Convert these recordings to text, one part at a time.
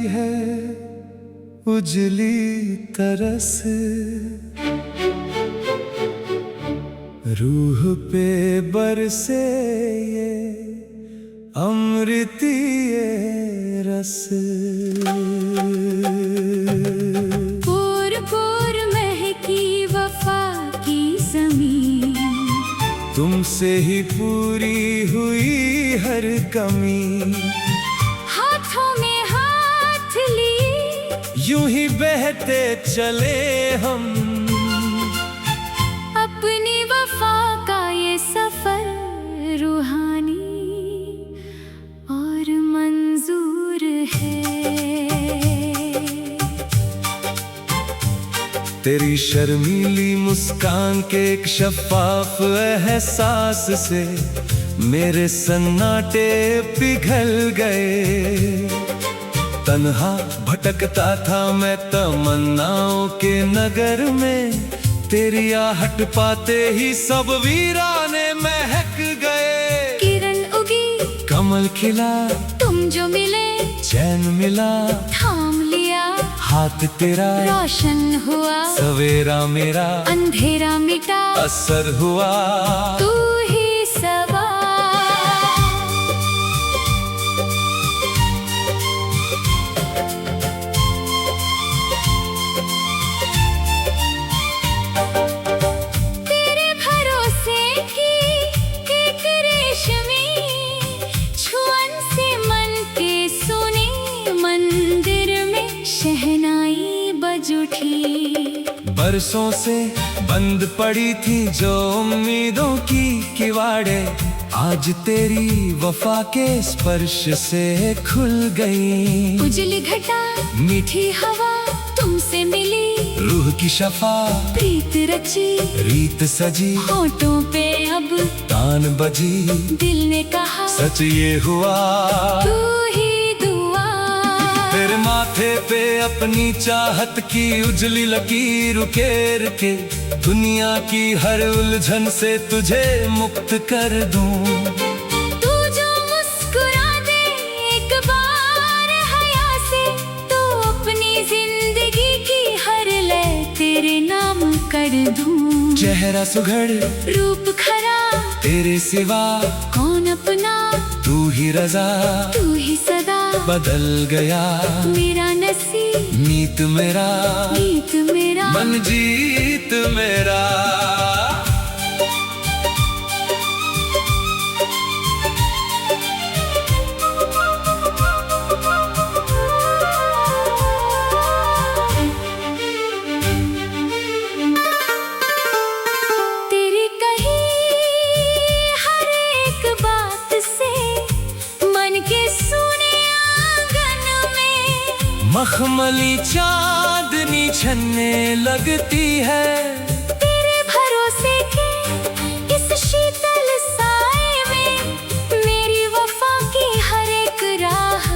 है उजली तरस, रूह पे बरसे ये अमृतीय रस। पूर पूर महकी वफा की ज़मीं, तुमसे ही पूरी हुई हर कमी। हाथों में हाथ लिए यूं ही बहते चले हम, अपनी वफा का ये सफर रूहानी और मंजूर है। तेरी शर्मीली मुस्कान के एक शफाफ एहसास से मेरे सन्नाटे पिघल गए। तन्हा भटकता था मैं तमन्नाओं के नगर में, तेरी आहट पाते ही सब वीराने महक गए। किरण उगी, कमल खिला, तुम जो मिले, चैन मिला, थाम लिया, हाथ तेरा रोशन हुआ, सवेरा मेरा अंधेरा मिटा, असर हुआ तू ही सवा। तेरे भरोसे की एक रेशमी छुअन से मन के सोने मंदिर में शहनाई बज उठी। बरसों से बंद पड़ी थी जो उम्मीदों की किवाड़े, आज तेरी वफा के स्पर्श से खुल गई। उजली घटा, मीठी हवा तुमसे मिली, रूह की शफा प्रीत रची, रीत सजी, होठों पे अब तान बजी। दिल ने कहा सच ये हुआ, तू ही दुआ। तेरे माथे पे अपनी चाहत की उजली लकीर उकेर के, दुनिया की हर उलझन से तुझे मुक्त कर दूं। तू जो मुस्कुरा दे एक बार हया से, तो अपनी जिंदगी की हर लय तेरे नाम कर दूं। चेहरा सुघड़, रूप खरा, तेरे सिवा कौन अपना, तू ही रजा, तू ही सदा बदल गया मेरा नसीब, मीत मेरा, गीत मेरा, मन जीत मेरा। तेरी कही हर एक बात से मन के सुने आंगन में मखमली चांदनी छनने लगती है। तेरे भरोसे के इस शीतल साए में मेरी वफा की हर एक राह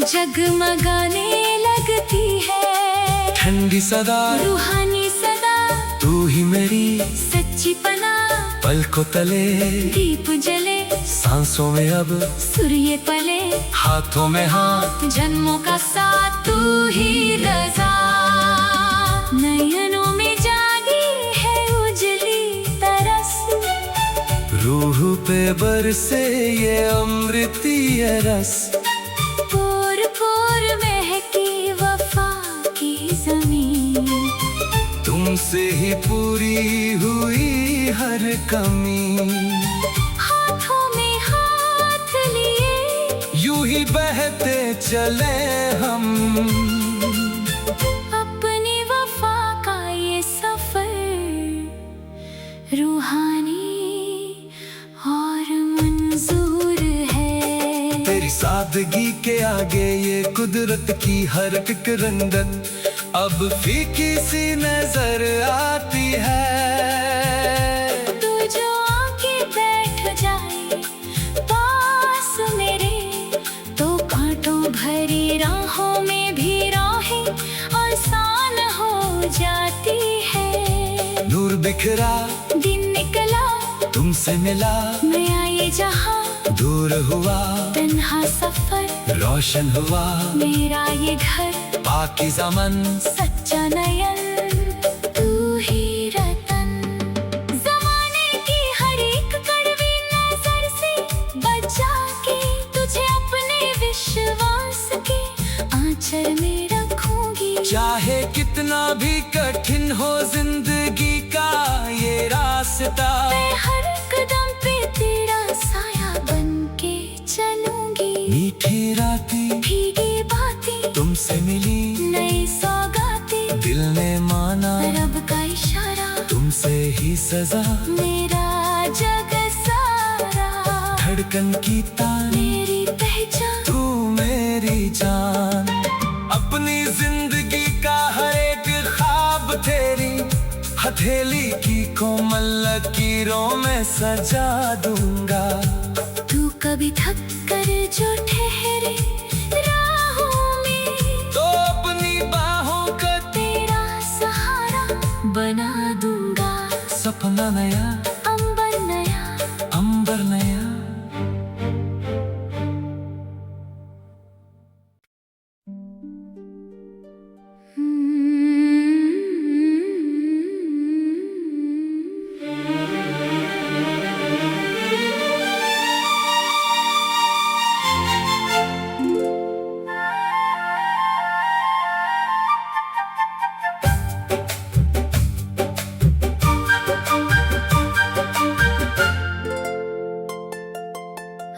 जगमगाने लगती है। ठंडी सदा, रूहानी सदा, तू ही मेरी सच्ची पना, पलकों तले दीप जले, सांसों में अब सूर्य पले, हाथों में हाथ, जन्मों का साथ तू ही रजा। नयनों में जागी है उजली तरस, रूह पे बरसे ये अमृतीय रस। पोर पोर महकी वफा की ज़मीं, तुमसे ही पूरी हुई हर कमी। हाथों में हाथ लिए यूं ही बहते चले हम, अपनी वफा का ये सफर रूहानी और मंजूर है। तेरी सादगी के आगे ये कुदरत की हर एक रंगत अब फीकी सी नजर आती है। तू जो आके बैठ जाए पास मेरे, तो कांटों भरी राहों में भी राहें आसान हो जाती है। नूर बिखरा, दिन निकला, तुमसे मिला, मैं आई जहाँ दूर हुआ तन्हा सफर, रोशन हुआ मेरा ये घर, पाकीज़ा मन, सच्चा नयन, तू ही रतन। जमाने की हर एक कड़वी नजर से बचा के तुझे अपने विश्वास के आंचल में रखूंगी। चाहे कितना भी कठिन हो जिंदगी का ये रास्ता, मैं हर कदम पे तेरा साया बन के चलूंगी। मीठी रातें भीगी बातें तुमसे मिली, नई सौगातें दिल ने माना रब का इशारा, तुमसे ही सजा। मेरा जग सारा धड़कन की तान, मेरी पहचान, तू मेरी जान। अपनी जिंदगी का हर एक ख्वाब तेरी हथेली की कोमल लकीरों में सजा दूंगा। तू कभी थक कर जो ठहरे राहों में, तो अपनी बाहों का तेरा सहारा बना दूंगा। सपना नया, अंबर नया, अंबर नया।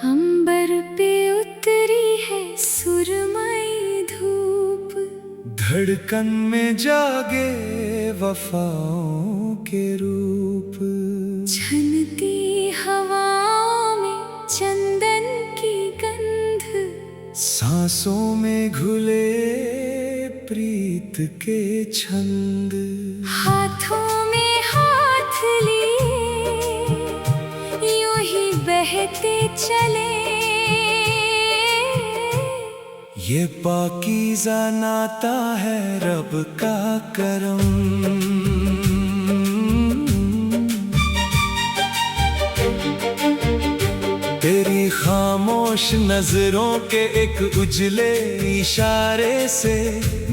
अंबर पे उतरी है सुरमई धूप, धड़कन में जागे वफाओं के रूप। छनती हवाओं में चंदन की गंध, सांसों में घुले प्रीत के छंद। हाथों में हाथ लिए यूं ही बहते चले। ये पाकीज़ा नाता है रब का करम। तेरी खामोश नजरों के एक उजले इशारे से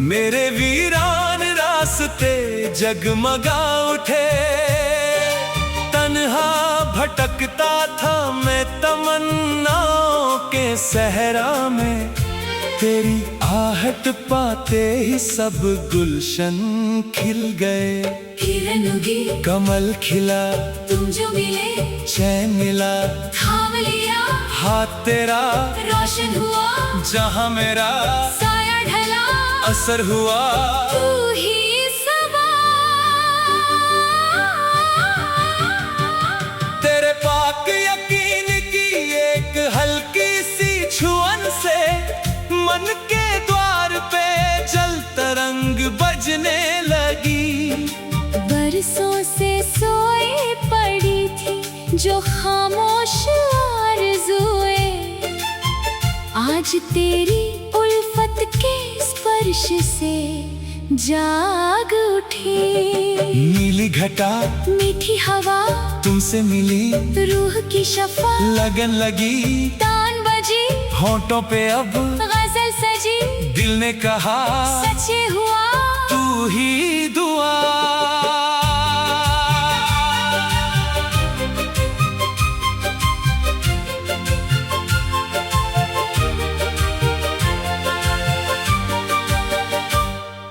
मेरे वीरान रास्ते जगमगा उठे। तन्हा भटकता था मैं तमन्नाओं के सहरा में, तेरी आहट पाते ही सब गुलशन खिल गए। किरण उगी, कमल खिला, तुम जो मिले, चैन मिला, थाम लिया हाथ तेरा, रोशन हुआ जहां मेरा, साया ढला, असर हुआ। तू ही सबा। तेरे पाक यकीन की एक हल्की सी छुअन से मन के द्वार पे जल तरंग बजने लगी। बरसों से सोई पड़ी थी जो खामोश आरज़ुएं, आज तेरी उल्फत के स्पर्श से जाग उठी। नीली घटा, मीठी हवा तुमसे मिली, रूह की शफा लगन लगी, तान बजी, होंठों पे अब गजल सजी, दिल ने कहा सच्चे हुआ तू ही दुआ।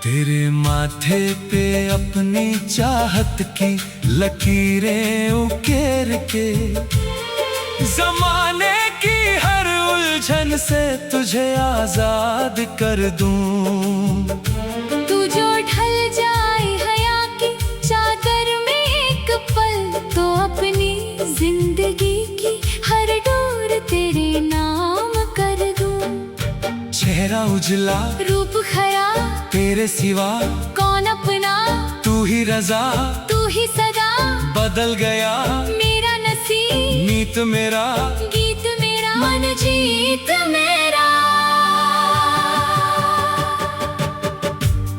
तेरे माथे पे अपनी चाहत की लकीरें उकेर के, जमाने की हर उलझन से तुझे आजाद कर दूं। तू जो ढल जाए हया की चादर में एक पल, तो अपनी जिंदगी की हर डोर तेरे नाम कर दूं। चेहरा उजला, रूप खरा, तेरे सिवा कौन अपना, तू ही रजा, तू ही सदा, बदल गया मेरा नसीब, मीत मेरा, गीत मेरा, मन जीत मेरा।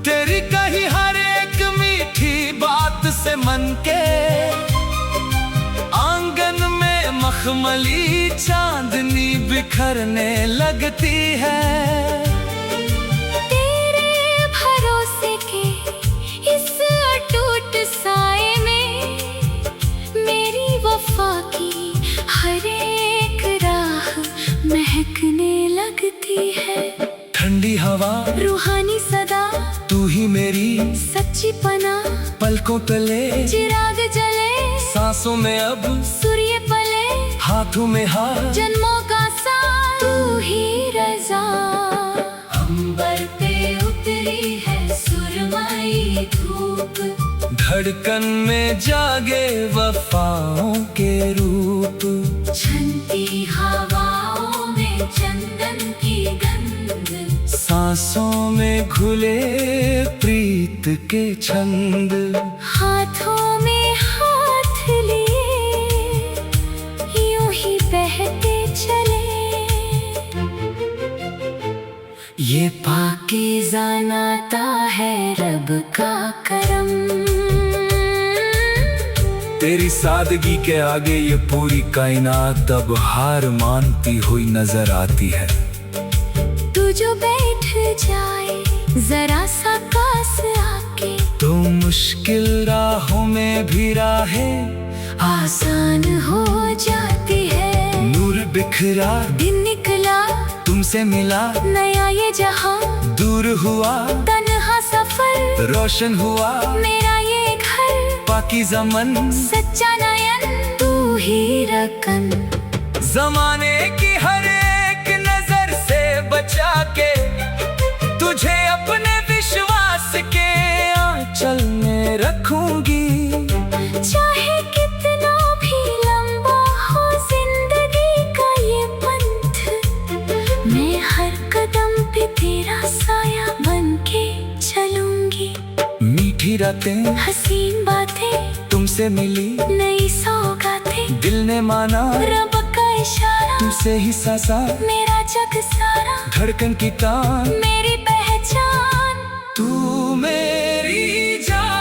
तेरी कही हर एक मीठी बात से मन के आंगन में मखमली चांदनी बिखरने लगती है। तेरे भरोसे के इस अटूट साए में मेरी वफा की हर एक राह महकने लगती है। ठंडी हवा, रूहानी सदा, तू ही मेरी सच्ची पना, पलकों तले चिराग जले, सांसों में अब सूर्य पले, हाथों में हाथ, जन्मों का साथ, तू ही रज़ा। अंबर पे उतरी है सुरमई धूप, धड़कन में जागे वफाओं के रूप। छनती हवाओं में चंदन की गंध, सांसों में घुले प्रीत के छंद। हाथों में हाथ लिए यूं ही बहते चले। ये पाकीज़ा नाता है रब का करम। तेरी सादगी के आगे ये पूरी कायनात अब हार मानती हुई नजर आती है। तू जो बैठ जाए जरा सा पास आके, तो मुश्किल राहों में भी राहें आसान हो जाती है। नूर बिखरा, दिन निकला, तुमसे मिला, नया ये जहां, दूर हुआ तन्हा सफर, रोशन हुआ मेरा ये घर, पाकीज़ा मन, सच्चा नयन, तू ही रकन। जमाने की हर एक नजर से बचा के तुझे अपने विश्वास के आंचल में रखूंगी। चाहे कितना भी लंबा हो जिंदगी का ये पंथ, मैं हर कदम पे तेरा साया बन के चलूंगी। मीठी रातें, हसीन बातें, तुमसे मिली नई सौगातें, दिल ने माना रब का इशारा, तुमसे ही सासा मेरा जग सारा, धड़कन की तान, मेरी पहचान, तू मेरी जान।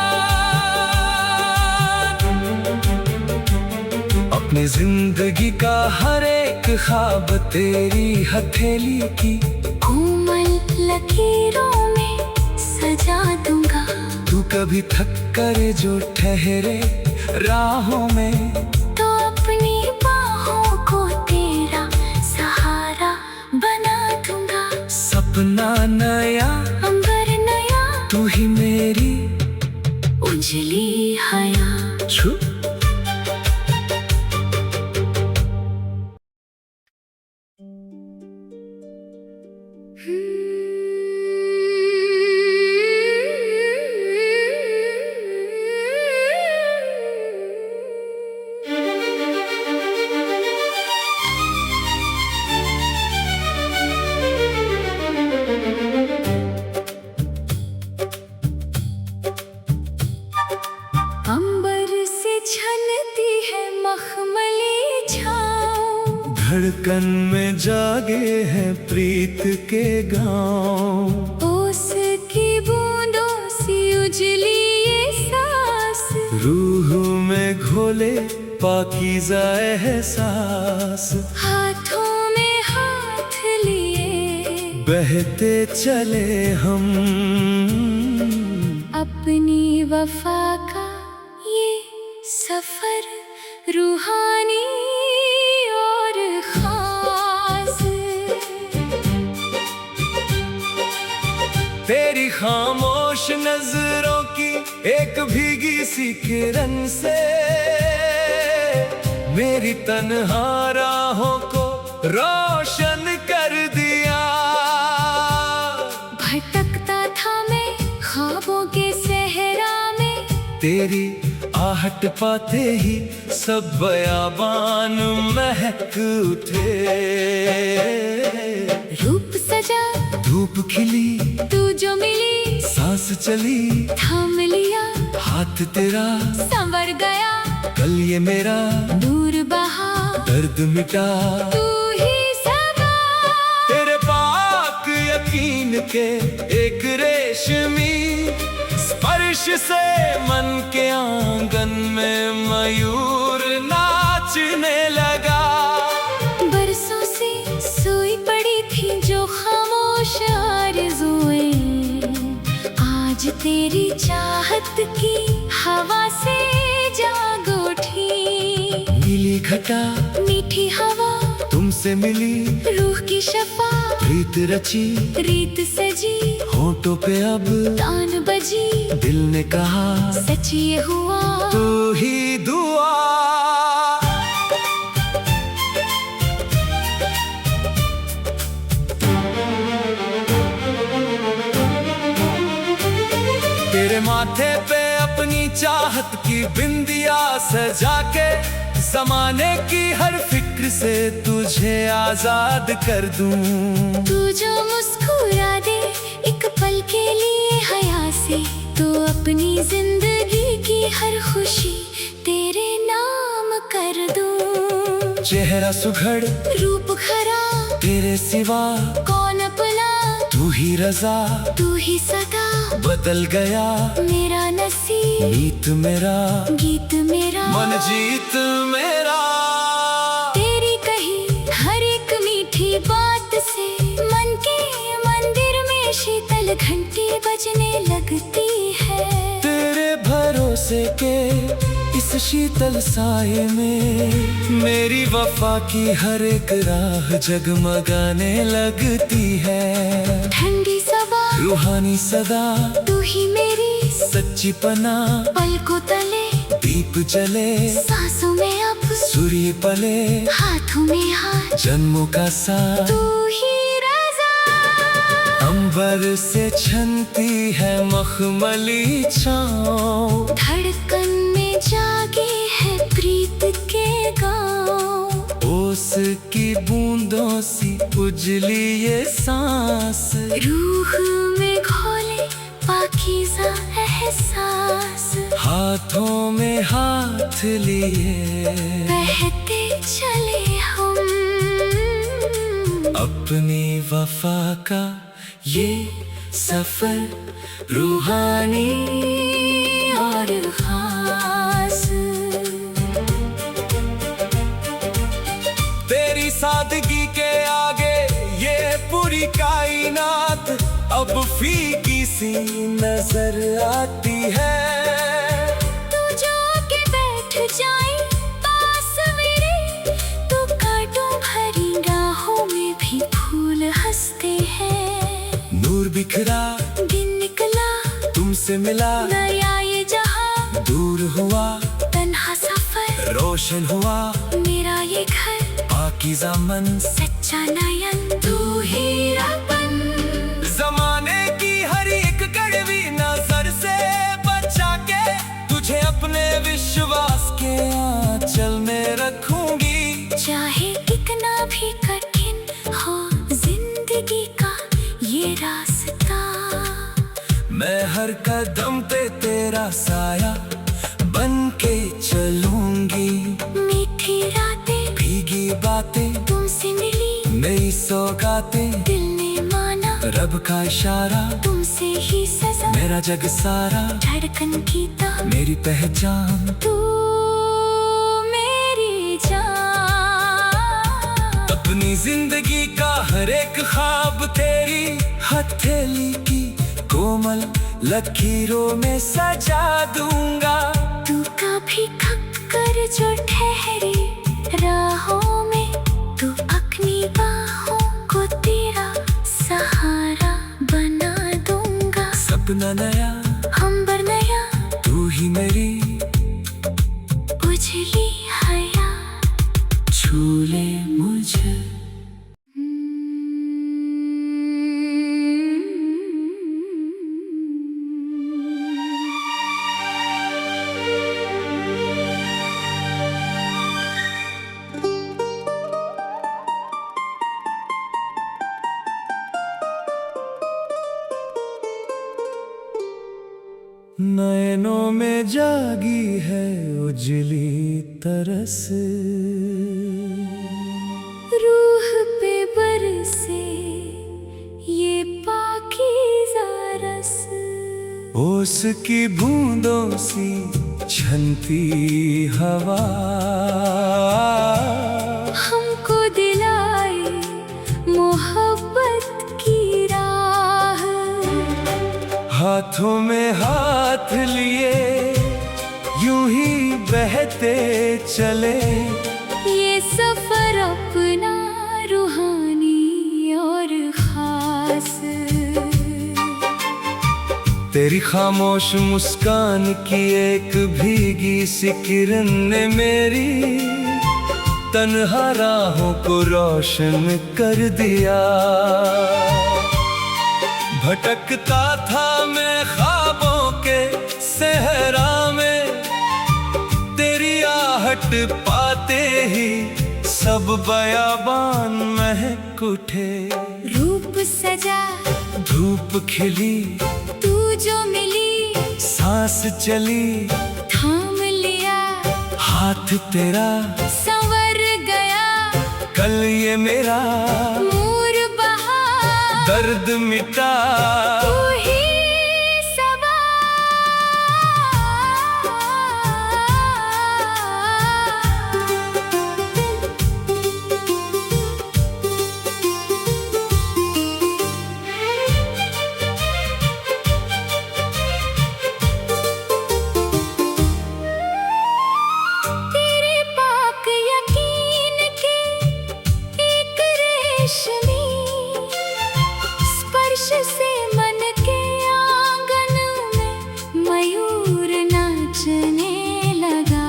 अपनी जिंदगी का हर एक ख्वाब तेरी हथेली की कोमल लकीरों में सजा दूंगा। तू कभी थक कर जो ठहरे राहों में, तो अपनी बाहों को तेरा सहारा बना दूंगा। सपना नया, अंबर नया, तू ही मेरी उजली हया। छू अंबर से छनती है मखमली छाँव, धड़कन में जागे हैं प्रीत के गाँव। ओस की बूंदों सी उजली ये सांस, रूह में घोले पाकीज़ा एहसास। हाथों में हाथ लिए बहते चले हम अपनी वफा का ये सफर रूहानी और खास। तेरी खामोश नजरों की एक भीगी सी किरण से मेरी तन्हा राहों को रोशन कर दिया। भटकता था मैं ख्वाबों के सहरा में, तेरी आहट पाते ही सब बयाबान महक उठे। रूप सजा, धूप खिली, तू जो मिली, सांस चली, थाम लिया, हाथ तेरा संवर गया, कल ये मेरा दूर बहा, दर्द मिटा। तू ही सबा। तेरे पाक यकीन के एक रेशमी स्पर्श से मन के आंगन में मयूर नाचने लगा। मेरी चाहत की हवा से जाग उठी। नीली घटा मीठी हवा तुमसे मिली, रूह की शफा प्रीत रची, रीत सजी, होठों पे अब तान बजी। दिल ने कहा सच ये हुआ तू ही दुआ। तेरे माथे पे अपनी चाहत की बिंदिया सजा के, ज़माने की हर फिक्र से तुझे आजाद कर दूं। तू जो मुस्कुरा दे एक पल के लिए हया से, तो अपनी जिंदगी की हर खुशी तेरे नाम कर दूं। चेहरा सुघड़ रूप खरा तेरे सिवा कौन अपना, तू ही रजा तू ही सदा बदल गया मेरा नसीब। गीत मेरा गीत मेरा मन जीत मेरा। तेरी कही हर एक मीठी बात से मन के मंदिर में शीतल घंटी बजने लगती है। तेरे भरोसे के इस शीतल साए में मेरी वफा की हर एक राह जगमगाने लगती है। ठंडी सबा रूहानी सदा तू ही मेरी सच्ची पना, पलकों तले दीप जले सांसों में अब सूर्य पले, हाथों में हाथ जन्मों का साथ। तू ही रज़ा अंबर से छनती है मखमली छाँव, धड़कन में जागे है प्रीत के गाँव। ओस की बूंदों सी उजली ये सांस, रूह में घोले पाकीज़ा एहसास। हाथों में हाथ लिए बहते चले हम अपनी वफा का ये सफर रूहानी और खास। तेरी सादगी के आगे ये पूरी कायनात अब फीकी सी नजर आती है। तू जो के बैठ जाए पास मेरे, तो कांटों भरी राहों में भी फूल हंसते हैं। नूर बिखरा दिन निकला तुमसे मिला, नया ये जहां दूर हुआ तन्हा सफर, रोशन हुआ मेरा ये घर पाकीज़ा मन, सच्चा नयन तू ही अपन। ज़माने की हर एक कड़वी नजर से बचा के तुझे अपने विश्वास के आंचल में रखूंगी। चाहे कितना भी कठिन हो जिंदगी का ये रास्ता, मैं हर कदम पे तेरा साया बन के चलूंगी। मीठी रातें भीगी बातें तुमसे मिली, नई सौगातें दिल ने माना रब का इशारा, तुमसे ही सजा मेरा जग सारा धड़कन की तार। मेरी पहचान तू मेरी जान, अपनी जिंदगी का हर एक ख्वाब तेरी हथेली की कोमल लकीरों में सजा दूंगा। तू कभी थक कर जो ठहरे राहों में, तू अपनी बाहों को तेरा सहारा बना दूंगा। सपना नया अंबर नया तू ही मेरी उजली हया, छू ले मुझे। नैनों में जागी है उजली तरस, रूह पे बरसे ये पाकीज़ा रस। ओस की बूंदों सी छनती हवा, हमको दिलाए मोहब्बत की राह। हाथों में हाथ बहते चले। ये सफर अपना रूहानी और खास। तेरी खामोश मुस्कान की एक भीगी सी किरण ने मेरी तन्हा राहों को रोशन कर दिया। भटकता था मैं ख्वाबों के सहरा में, तेरी आहट पाते ही सब बयाबान महक उठे। रूप सजा, धूप खिली, तू जो मिली, सांस चली, थाम लिया, हाथ तेरा संवर गया। कल ये मेरा नूर बहा, दर्द मिटा। तू ही सबा। तेरे पाक यकीन के एक रेशमी स्पर्श से मन के आंगन में मयूर नाचने लगा।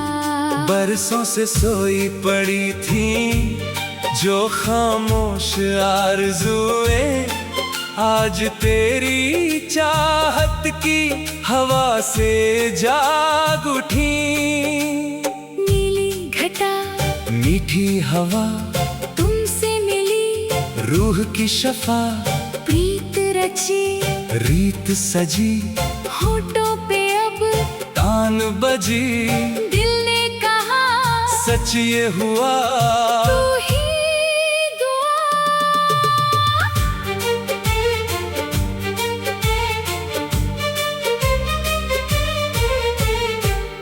बरसों से सोई पड़ी थी जो खामोश आरज़ुएं, आज तेरी चाहत की हवा से जाग उठी। नीली घटा, मीठी हवा, तुमसे मिली, रूह की शफा, प्रीत रची, रीत सजी, होठों पे अब तान बजी। दिल ने कहा सच ये हुआ, तू ही दुआ।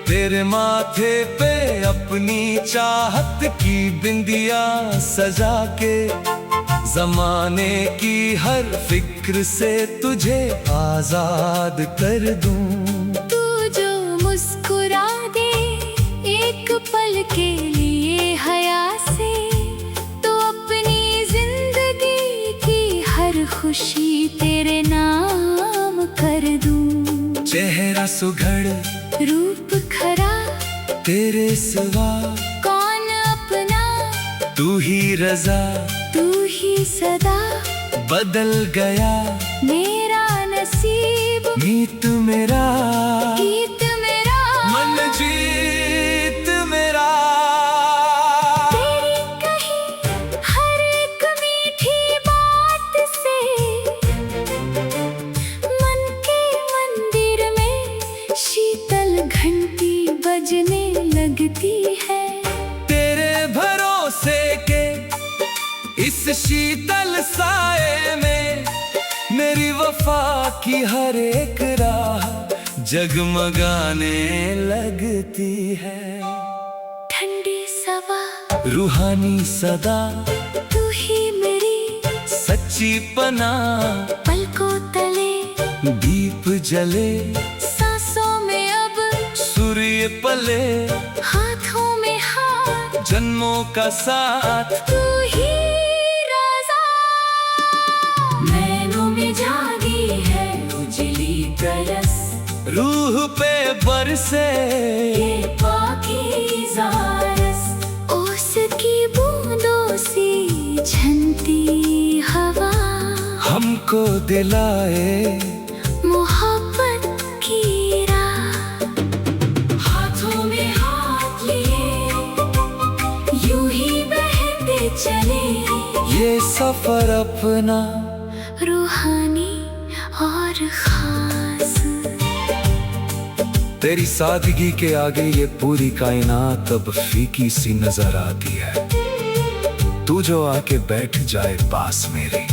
तेरे माथे पे अपनी चाहत की बिंदिया सजा के, जमाने की हर फिक्र से तुझे आजाद कर दूं। तू जो मुस्कुरा दे एक पल के लिए हया से, तो अपनी जिंदगी की हर खुशी तेरे नाम कर दूं। चेहरा सुघड़, रूप खरा, तेरे सिवा कौन अपना, तू ही रजा, तू ही सदा। बदल गया मेरा नसीब, मीत मेरा, गीत मेरा, मन जीत मेरा। तेरी कही हर एक मीठी बात से मन के मंदिर में शीतल घंटी बजने लगती है। तेरे भरोसे के इस शीतल साए में मेरी वफा की हर एक राह जगमगाने लगती है। ठंडी सवा, रूहानी सदा, तू ही मेरी सच्ची पनाह। पलकों तले दीप जले, सांसों में अब सूर्य पले, हाथों में हाथ, जन्मों का साथ। तू ही रज़ा। नैनों में जागी है उजली तरस, रूह पे बरसे ये पाकीज़ा रस। ओस की बूंदों सी झनती हवा हमको दिलाए मोहब्बत की राह। हाथों में हाथ लिए यूं ही बहते चले, ये सफर अपना रूहानी और खास। तेरी सादगी के आगे ये पूरी कायनात अब फीकी सी नजर आती है। तू जो आके बैठ जाए पास मेरे,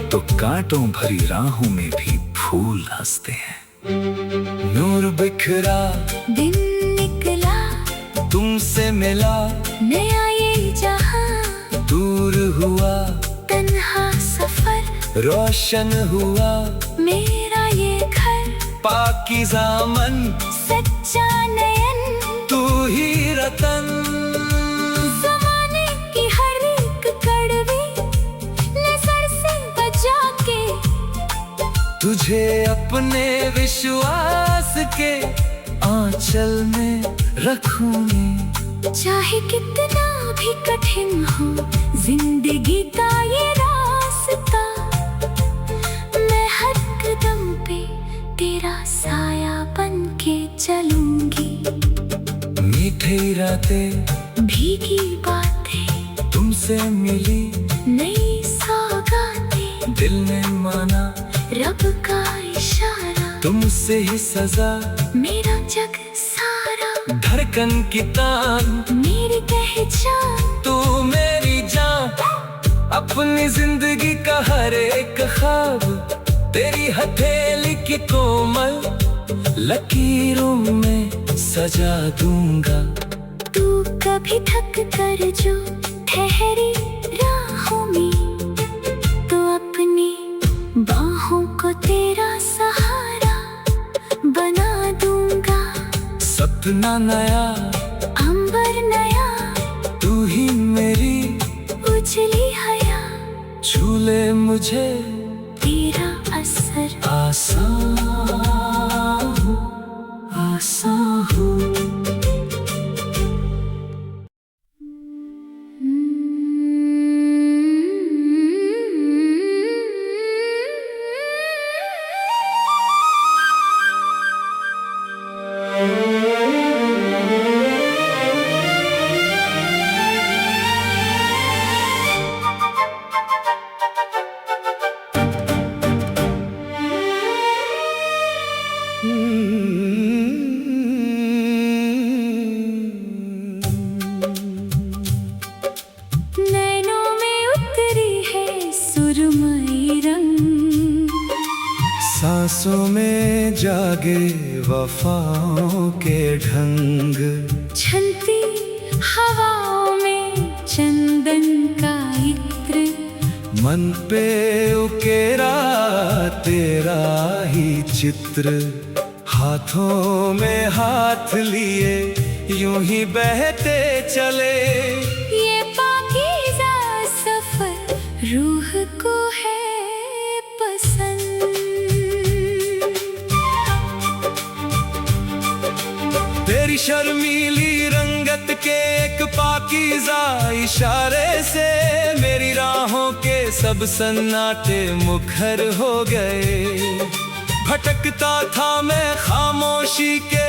तो कांटों भरी राहों में भी फूल हंसते हैं। नूर बिखरा, दिन निकला, तुमसे मिला, नया ये जहां, दूर हुआ, तन्हा सफर, रोशन हुआ, मेरा ये घर, पाकीज़ा मन, सच्चा नयन, तू ही रतन। ज़माने की हर एक कड़वी नज़र से बचा के तुझे अपने विश्वास के आंचल में रखूंगी। चाहे कितना भी कठिन हो जिंदगी का ये रास्ता, मैं हर कदम पे तेरा साया बन के चलूंगी। मीठी रातें, भीगी बातें, तुमसे मिली नई सौगातें, दिल ने माना रब का इशारा, तुमसे ही सजा मेरा जग सारा। धड़कन की तान, मेरी पहचान, तू मेरी जान, अपनी जिंदगी का हर एक ख्वाब तेरी हथेली की कोमल लकीरों में सजा दूंगा। तू कभी थक कर जो ठहरी राहों में, तो अपनी बाहों को तेरा सहारा बना दूंगा। सपना नया, अंबर नया, तू ही मेरी उजली हया, झूले मुझे तेरा असर। आसान हूँ, आसान हूँ। नैनों में उतरी है सुरमई रंग, सांसों में जागे वफाओं के ढंग, छलती हवाओं में चंदन का इत्र, मन पे उकेरा तेरा ही चित्र। हाथों में हाथ लिए यूं ही बहते चले, ये पाकीज़ा सफर रूह को है पसंद। तेरी शर्मीली रंगत के एक पाकीज़ा इशारे से मेरी राहों के सब सन्नाटे मुखर हो गए। भटकता था मैं खामोशी के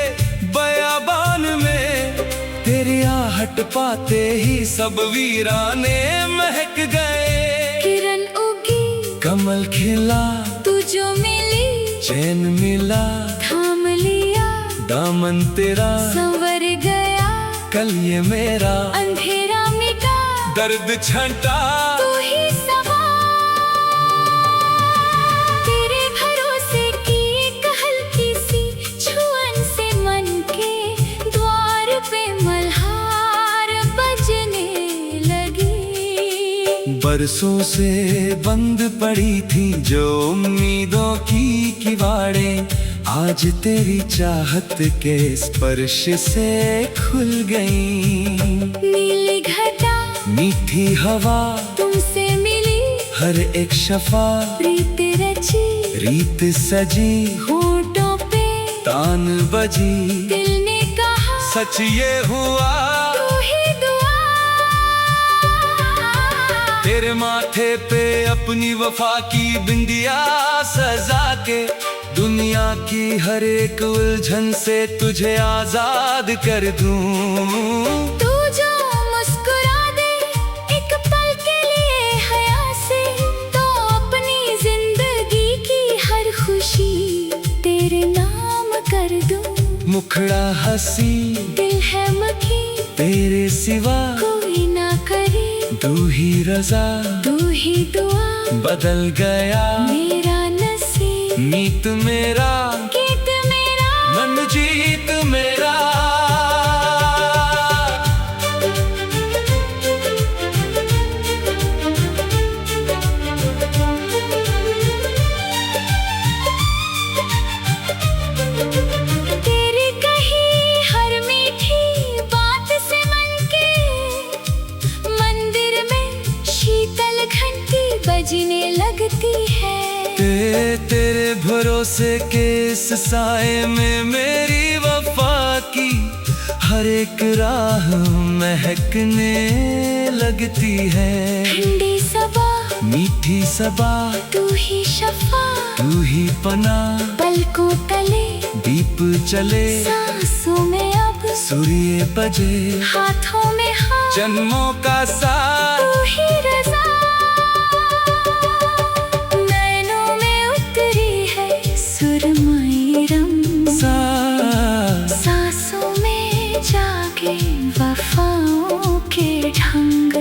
बयाबान में, तेरी आहट पाते ही सब वीराने महक गए। किरण उगी, कमल खिला, तू जो मिली, चैन मिला, थाम लिया, दामन तेरा संवर गया, कल ये मेरा अंधेरा मिटा, दर्द छंटा। तू ही सवा, तेरे भरोसे की एक हल्की सी छुअन से मन के द्वार पे मल्हार बजने लगी। बरसों से बंद पड़ी थी जो उम्मीदों की किवाड़ें, आज तेरी चाहत के स्पर्श से खुल गई। नीली घटा, मीठी हवा, तुमसे मिली, हर एक शफा रीत रची, रीत सजी, होठों पे तान बजी। दिल ने कहा सच ये हुआ, तू ही दुआ। तेरे माथे पे अपनी वफा की बिंदिया सजा के, दुनिया की हर एक उलझन से तुझे आजाद कर दूं। तू जो मुस्कुरा दे एक पल के लिए हया से, तो अपनी जिंदगी की हर खुशी तेरे नाम कर दूं। मुखड़ा हंसी, दिल है मखी, तेरे सिवा कोई ना करे, तू ही रजा, तू ही दुआ। बदल गया मेरा नसीब, मीत मेरा, गीत मेरा, मन जीत मेरा। तेरी कही हर मीठी सजने लगती है। तेरे भरोसे के इस साए में मेरी वफा की हर एक राह महकने लगती है। ठंडी सबा मीठी सबा तू ही शफा, तू ही पना, पलकों तले दीप चले, सांसों में अब सूर्य बजे, हाथों में हाथ, जन्मों का साथ तू ही रज़ा। नैनों में उतरी है सुरमई रंग, सांसों में जागे वफाओं के ढंग।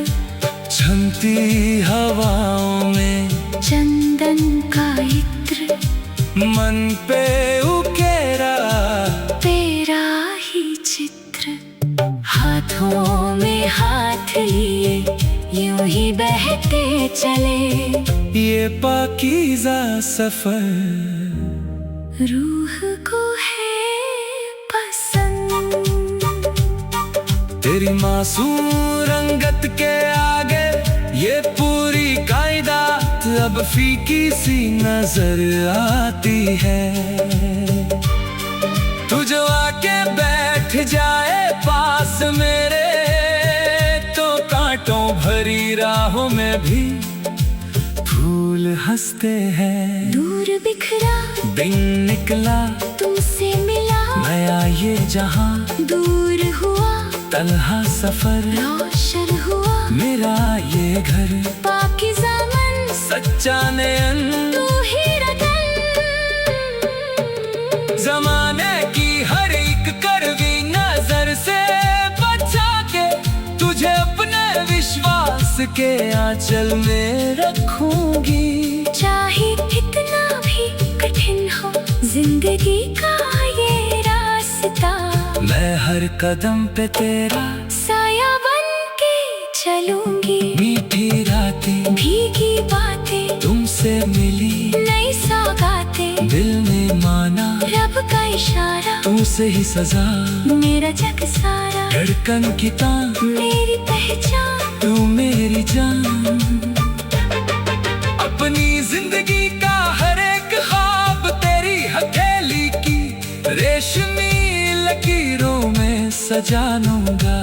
झमती हवाओं में चंदन का इत्र, मन पे उकेरा तेरा ही चित्र। हाथों में हाथ लिए यूं ही बहते चले, ये पाकीज़ा सफर रूह को है पसंद। तेरी मासूम रंगत के आगे ये पूरी कायनात अब फीकी सी नजर आती है। तू जो आके बैठ जाए पास मेरे, तो कांटों भरी राहों में भी फूल हंसते हैं। दूर बिखरा दिन निकला तुमसे मिला, नया ये जहां दूर हुआ तन्हा सफर, रोशन हुआ मेरा ये घर पाकीज़ा मन, सच्चा नयन तू ही रतन। जमाने की हर एक कड़वी नजर से बचा के तुझे अपने विश्वास के आंचल में रखूंगी। चाहे कितना भी कठिन हो जिंदगी का ये रास्ता, मैं हर कदम पे तेरा साया बन के चलूंगी। मीठी रातें भीगी बातें तुमसे मिली, नई सौगातें दिल ने माना रब का इशारा, तुमसे ही सजा मेरा जग सारा। धड़कन की तान मेरी पहचान तू मेरी जान। अपनी जिंदगी का हर एक ख्वाब तेरी हथेली की रेशमी लकीरों में सजा लूंगा।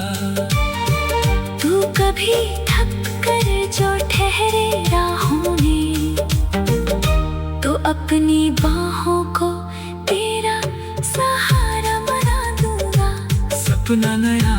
तू कभी थक कर जो ठहरे राहों में, तो अपनी बाहों को तेरा सहारा बना दूंगा। सपना नया